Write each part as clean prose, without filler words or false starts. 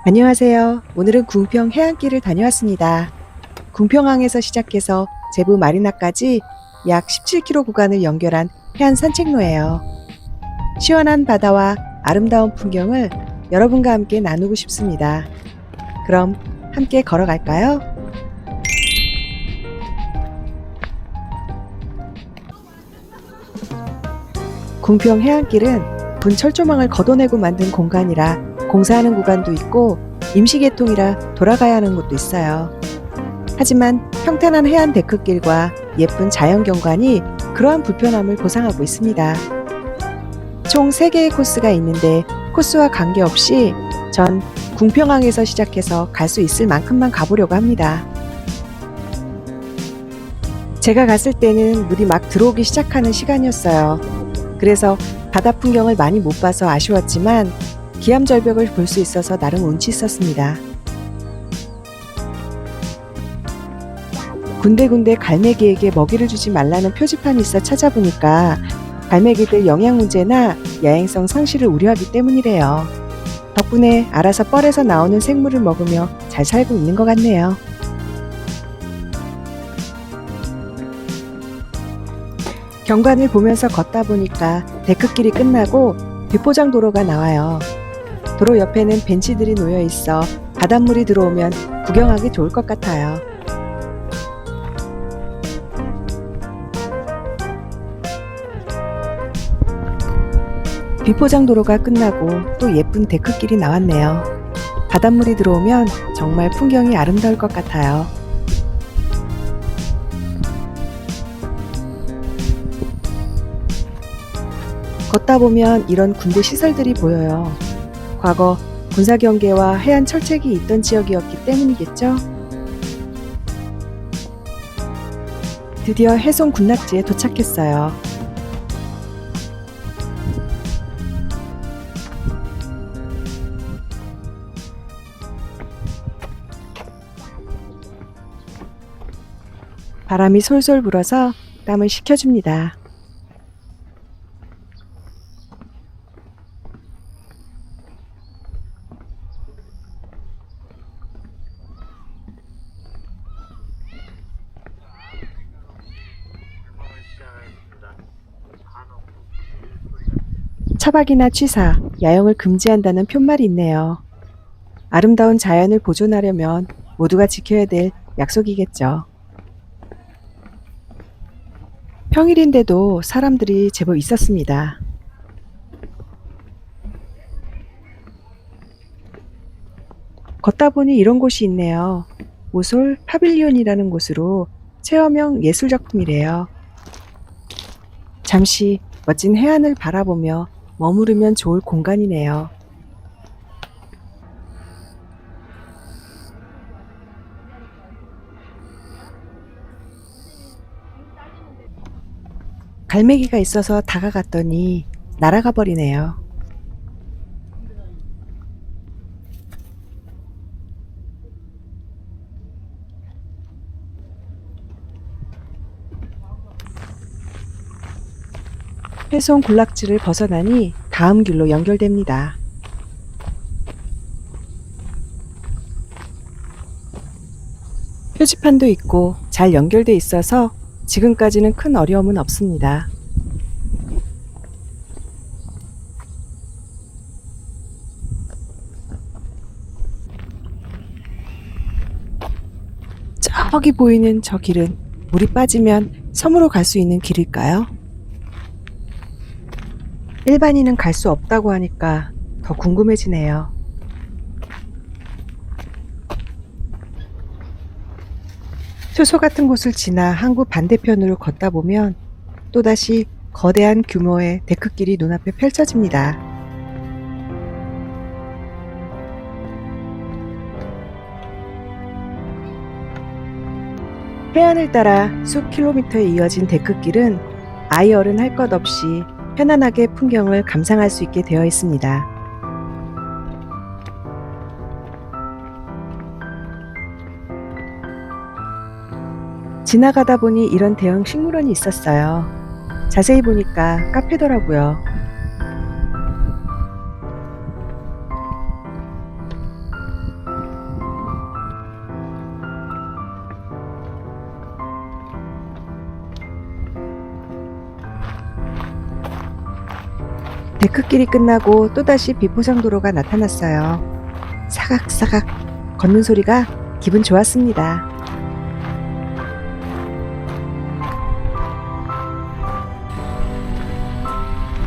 안녕하세요. 오늘은 궁평 해안길을 다녀왔습니다. 궁평항에서 시작해서 제부 마리나까지 약 17km 구간을 연결한 해안 산책로예요. 시원한 바다와 아름다운 풍경을 여러분과 함께 나누고 싶습니다. 그럼 함께 걸어갈까요? 궁평 해안길은 분 철조망을 걷어내고 만든 공간이라 공사하는 구간도 있고 임시개통이라 돌아가야 하는 곳도 있어요. 하지만 평탄한 해안 데크길과 예쁜 자연경관이 그러한 불편함을 보상하고 있습니다. 총 3개의 코스가 있는데 코스와 관계없이 전 궁평항에서 시작해서 갈 수 있을 만큼만 가보려고 합니다. 제가 갔을 때는 물이 막 들어오기 시작하는 시간이었어요. 그래서 바다 풍경을 많이 못 봐서 아쉬웠지만 기암절벽을 볼 수 있어서 나름 운치 있었습니다. 군데군데 갈매기에게 먹이를 주지 말라는 표지판이 있어 찾아보니까 갈매기들 영양 문제나 야행성 상실을 우려하기 때문이래요. 덕분에 알아서 뻘에서 나오는 생물을 먹으며 잘 살고 있는 것 같네요. 경관을 보면서 걷다 보니까 데크길이 끝나고 비포장 도로가 나와요. 도로 옆에는 벤치들이 놓여 있어 바닷물이 들어오면 구경하기 좋을 것 같아요. 비포장 도로가 끝나고 또 예쁜 데크길이 나왔네요. 바닷물이 들어오면 정말 풍경이 아름다울 것 같아요. 걷다 보면 이런 군대 시설들이 보여요. 과거 군사경계와 해안 철책이 있던 지역이었기 때문이겠죠? 드디어 해송 군락지에 도착했어요. 바람이 솔솔 불어서 땀을 식혀줍니다. 차박이나 취사, 야영을 금지한다는 푯말이 있네요. 아름다운 자연을 보존하려면 모두가 지켜야 될 약속이겠죠. 평일인데도 사람들이 제법 있었습니다. 걷다 보니 이런 곳이 있네요. 오솔 파빌리온이라는 곳으로 체험형 예술작품이래요. 잠시 멋진 해안을 바라보며 머무르면 좋을 공간이네요. 갈매기가 있어서 다가갔더니 날아가 버리네요. 해송 군락지를 벗어나니 다음 길로 연결됩니다. 표지판도 있고 잘 연결돼 있어서 지금까지는 큰 어려움은 없습니다. 저기 보이는 저 길은 물이 빠지면 섬으로 갈 수 있는 길일까요? 일반인은 갈 수 없다고 하니까 더 궁금해지네요. 효소 같은 곳을 지나 항구 반대편으로 걷다 보면 또다시 거대한 규모의 데크길이 눈앞에 펼쳐집니다. 해안을 따라 数킬로미터에 이어진 데크길은 아이 어른 할 것 없이 편안하게 풍경을 감상할 수 있게 되어 있습니다. 지나가다 보니 이런 대형 식물원이 있었어요. 자세히 보니까 카페더라고요. 데크길이 끝나고 또다시 비포장도로가 나타났어요. 사각사각 걷는 소리가 기분 좋았습니다.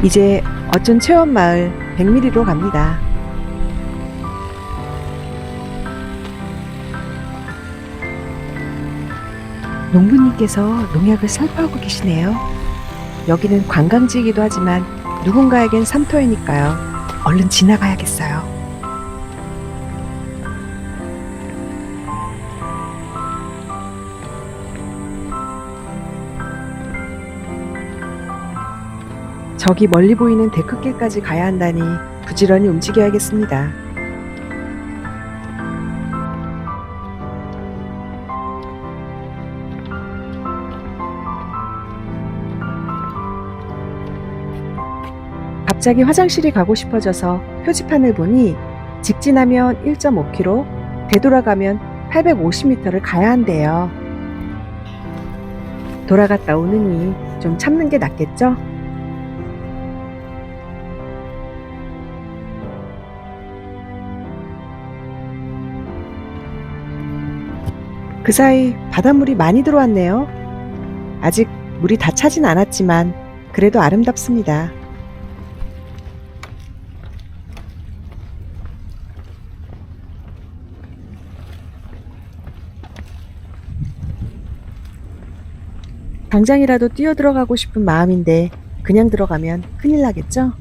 이제 어촌 체험마을 100m리로 갑니다. 농부님께서 농약을 살포하고 계시네요. 여기는 관광지이기도 하지만 누군가에겐 삼터이니까요. 얼른 지나가야겠어요. 저기 멀리 보이는 데크길까지 가야 한다니 부지런히 움직여야겠습니다. 갑자기 화장실이 가고 싶어져서 표지판을 보니 직진하면 1.5km, 되돌아가면 850m를 가야 한대요. 돌아갔다 오느니 좀 참는 게 낫겠죠? 그 사이 바닷물이 많이 들어왔네요. 아직 물이 다 차진 않았지만 그래도 아름답습니다. 당장이라도 뛰어 들어가고 싶은 마음인데 그냥 들어가면 큰일 나겠죠?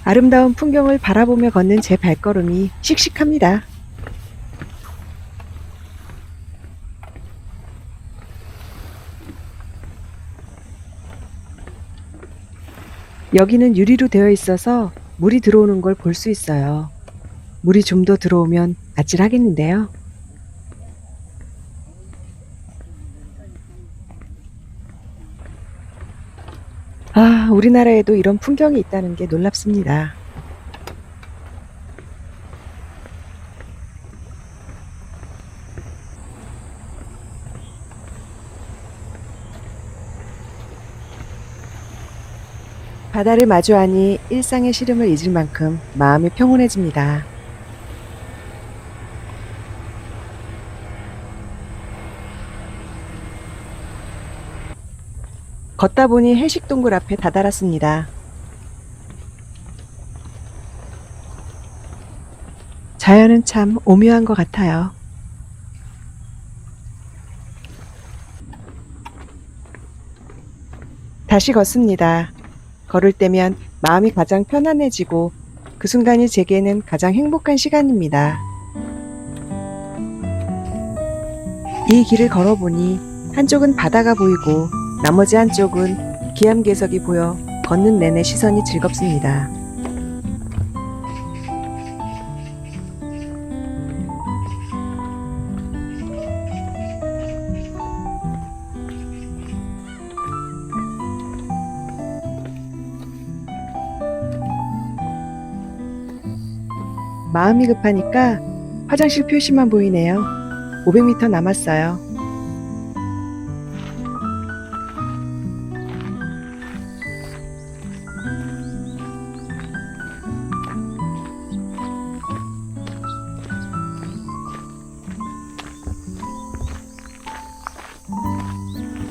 아름다운 풍경을 바라보며 걷는 제 발걸음이 씩씩합니다. 여기는 유리로 되어 있어서 물이 들어오는 걸 볼 수 있어요. 물이 좀 더 들어오면 아찔하겠는데요. 아, 우리나라에도 이런 풍경이 있다는 게 놀랍습니다. 바다를 마주하니 일상의 시름을 잊을 만큼 마음이 평온해집니다. 걷다 보니 해식동굴 앞에 다다랐습니다. 자연은 참 오묘한 것 같아요. 다시 걷습니다. 걸을 때면 마음이 가장 편안해지고 그 순간이 제게는 가장 행복한 시간입니다. 이 길을 걸어보니 한쪽은 바다가 보이고 나머지 한쪽은 기암괴석이 보여 걷는 내내 시선이 즐겁습니다. 마음이 급하니까 화장실 표시만 보이네요. 500m 남았어요.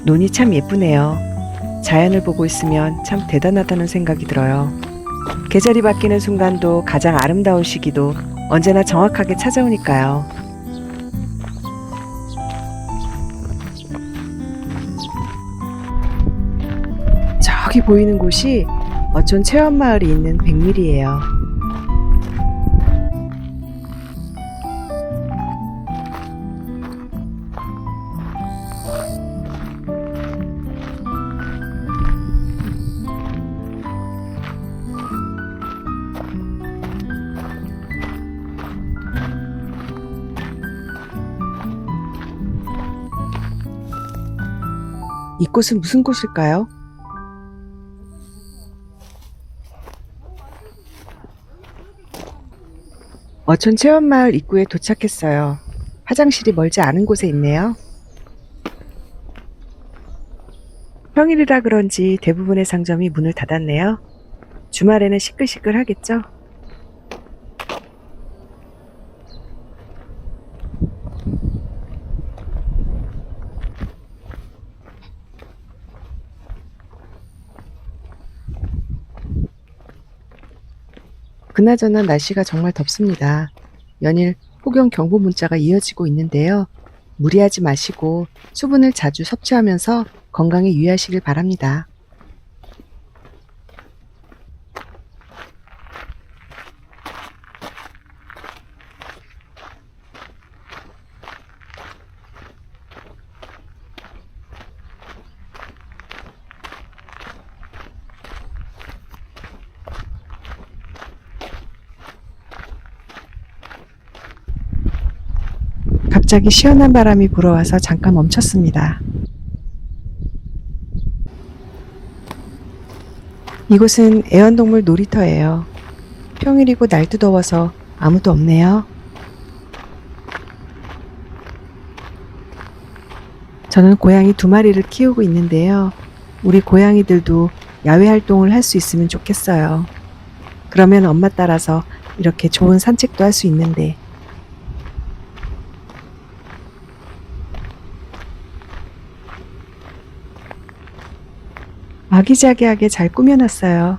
논이 참 예쁘네요. 자연을 보고 있으면 참 대단하다는 생각이 들어요. 계절이 바뀌는 순간도 가장 아름다운 시기도 언제나 정확하게 찾아오니까요. 저기 보이는 곳이 어촌 체험마을이 있는 백밀이에요. 이곳은 무슨 곳일까요? 어촌 체험마을 입구에 도착했어요. 화장실이 멀지 않은 곳에 있네요. 평일이라 그런지 대부분의 상점이 문을 닫았네요. 주말에는 시끌시끌 하겠죠? 그나저나 날씨가 정말 덥습니다. 연일 폭염 경보 문자가 이어지고 있는데요. 무리하지 마시고 수분을 자주 섭취하면서 건강에 유의하시길 바랍니다. 갑자기 시원한 바람이 불어와서 잠깐 멈췄습니다. 이곳은 애완동물 놀이터예요. 평일이고 날도 더워서 아무도 없네요. 저는 고양이 2마리를 키우고 있는데요. 우리 고양이들도 야외 활동을 할 수 있으면 좋겠어요. 그러면 엄마 따라서 이렇게 좋은 산책도 할 수 있는데. 아기자기하게 잘 꾸며놨어요.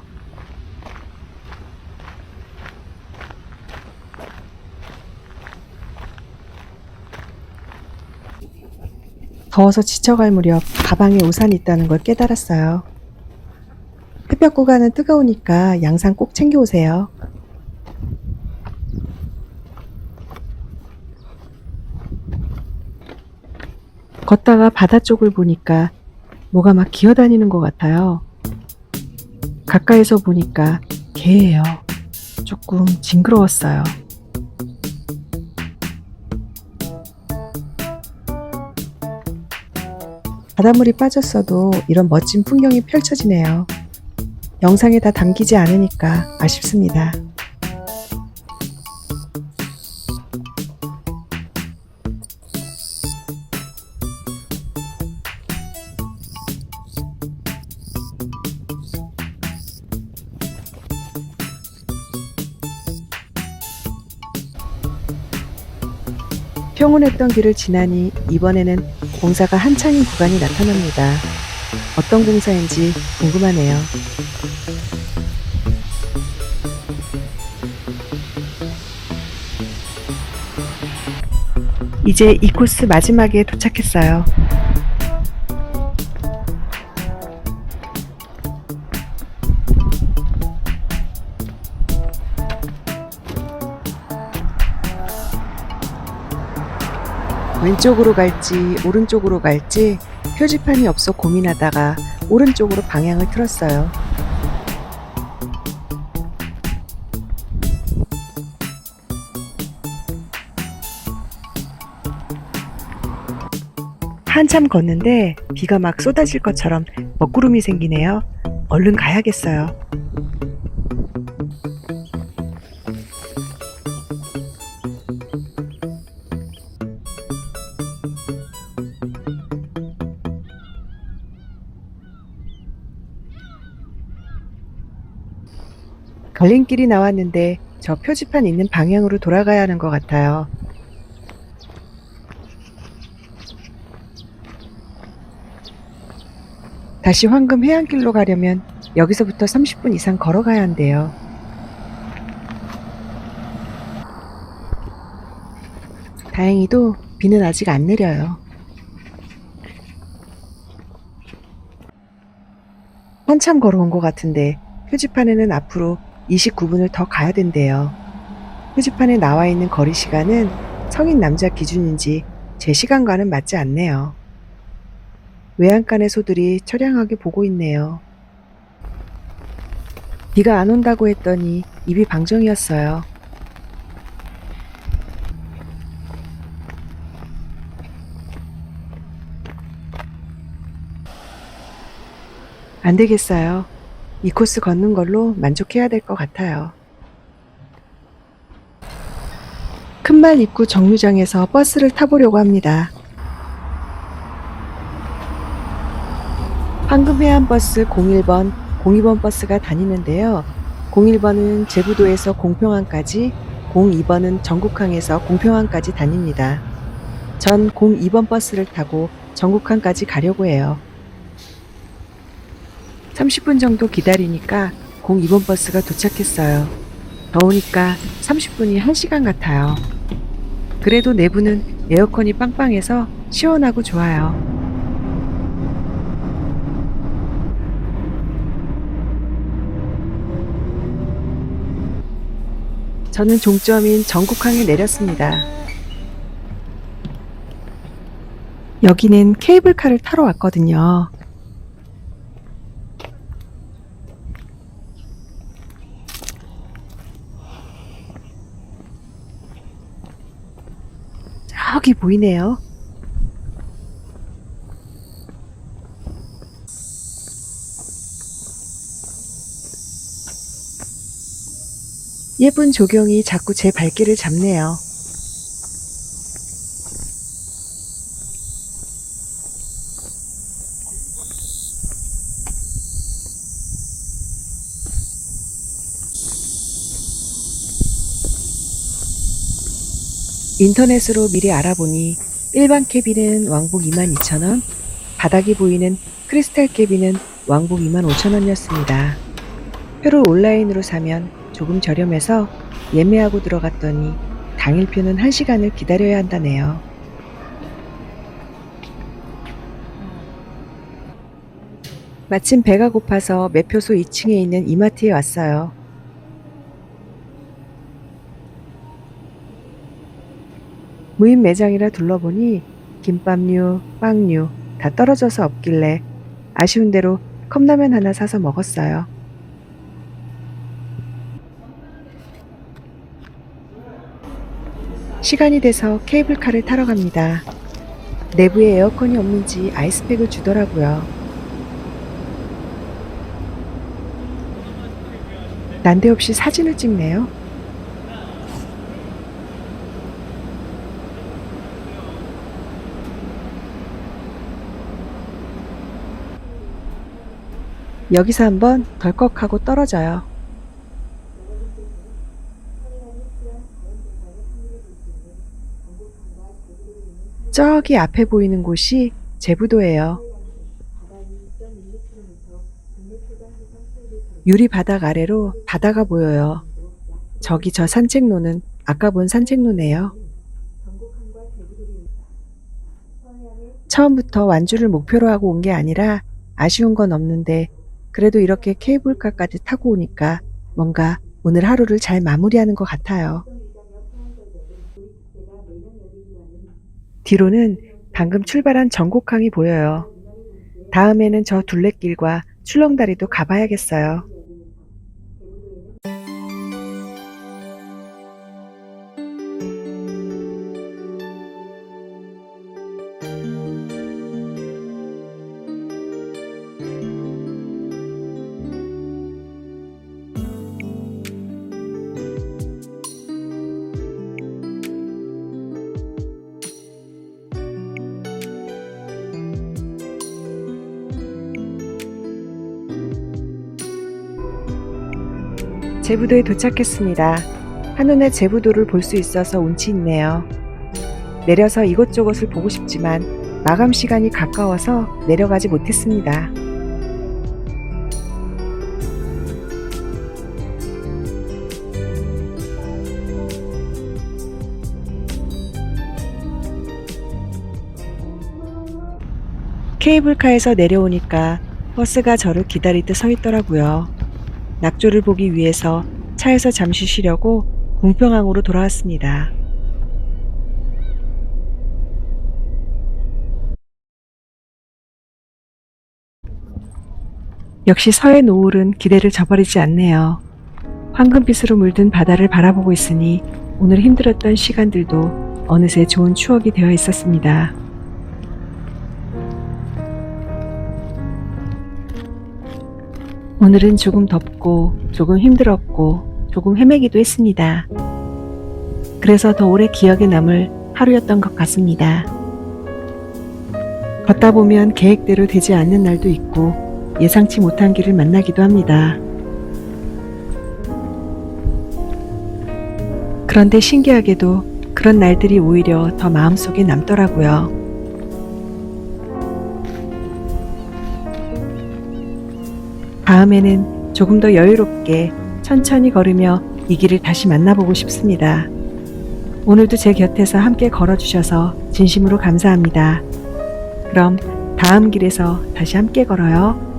더워서 지쳐갈 무렵 가방에 우산이 있다는 걸 깨달았어요. 햇볕 구간은 뜨거우니까 양산 꼭 챙겨오세요. 걷다가 바다 쪽을 보니까 뭐가 막 기어다니는 것 같아요. 가까이서 보니까 개예요. 조금 징그러웠어요. 바닷물이 빠졌어도 이런 멋진 풍경이 펼쳐지네요. 영상에 다 담기지 않으니까 아쉽습니다. 평온했던 길을 지나니 이번에는 공사가 한창인 구간이 나타납니다. 어떤 공사인지 궁금하네요. 이제 이 코스 마지막에 도착했어요. 왼쪽으로 갈지 오른쪽으로 갈지 표지판이 없어 고민하다가 오른쪽으로 방향을 틀었어요. 한참 걷는데 비가 막 쏟아질 것처럼 먹구름이 생기네요. 얼른 가야겠어요. 갈림길이 나왔는데 저 표지판 있는 방향으로 돌아가야 하는 것 같아요. 다시 황금 해안길로 가려면 여기서부터 30분 이상 걸어가야 한대요. 다행히도 비는 아직 안 내려요. 한참 걸어온 것 같은데 표지판에는 앞으로 29분을 더 가야 된대요. 표지판에 나와 있는 거리 시간은 성인 남자 기준인지 제 시간과는 맞지 않네요. 외양간의 소들이 처량하게 보고 있네요. 비가 안 온다고 했더니 입이 방정이었어요. 안 되겠어요. 이 코스 걷는 걸로 만족해야 될 것 같아요. 큰말 입구 정류장에서 버스를 타보려고 합니다. 황금해안버스 01번, 02번 버스가 다니는데요. 01번은 제부도에서 공평항까지, 02번은 전국항에서 공평항까지 다닙니다. 전 02번 버스를 타고 전국항까지 가려고 해요. 30분 정도 기다리니까 02번 버스가 도착했어요. 더우니까 30분이 1시간 같아요. 그래도 내부는 에어컨이 빵빵해서 시원하고 좋아요. 저는 종점인 전국항에 내렸습니다. 여기는 케이블카를 타러 왔거든요. 저기 보이네요. 예쁜 조경이 자꾸 제 발길을 잡네요. 인터넷으로 미리 알아보니 일반 캐비는 왕복 22,000원, 바닥이 보이는 크리스탈 캐비는 왕복 25,000원이었습니다. 표를 온라인으로 사면 조금 저렴해서 예매하고 들어갔더니 당일표는 1시간을 기다려야 한다네요. 마침 배가 고파서 매표소 2층에 있는 이마트에 왔어요. 무인 매장이라 둘러보니 김밥류, 빵류 다 떨어져서 없길래 아쉬운 대로 컵라면 하나 사서 먹었어요. 시간이 돼서 케이블카를 타러 갑니다. 내부에 에어컨이 없는지 아이스팩을 주더라고요. 난데없이 사진을 찍네요. 여기서 한번 덜컥하고 떨어져요. 저기 앞에 보이는 곳이 제부도예요. 유리 바닥 아래로 바다가 보여요. 저기 저 산책로는 아까 본 산책로네요. 처음부터 완주를 목표로 하고 온 게 아니라 아쉬운 건 없는데 그래도 이렇게 케이블카까지 타고 오니까 뭔가 오늘 하루를 잘 마무리하는 것 같아요. 뒤로는 방금 출발한 전곡항이 보여요. 다음에는 저 둘레길과 출렁다리도 가봐야겠어요. 제부도에 도착했습니다. 한눈에 제부도를 볼 수 있어서 운치 있네요. 내려서 이곳저곳을 보고 싶지만 마감 시간이 가까워서 내려가지 못했습니다. 케이블카에서 내려오니까 버스가 저를 기다리듯 서 있더라고요. 낙조를 보기 위해서 차에서 잠시 쉬려고 궁평항으로 돌아왔습니다. 역시 서해 노을은 기대를 저버리지 않네요. 황금빛으로 물든 바다를 바라보고 있으니 오늘 힘들었던 시간들도 어느새 좋은 추억이 되어 있었습니다. 오늘은 조금 덥고 조금 힘들었고 조금 헤매기도 했습니다. 그래서 더 오래 기억에 남을 하루였던 것 같습니다. 걷다 보면 계획대로 되지 않는 날도 있고 예상치 못한 길을 만나기도 합니다. 그런데 신기하게도 그런 날들이 오히려 더 마음속에 남더라고요. 다음에는 조금 더 여유롭게 천천히 걸으며 이 길을 다시 만나보고 싶습니다. 오늘도 제 곁에서 함께 걸어주셔서 진심으로 감사합니다. 그럼 다음 길에서 다시 함께 걸어요.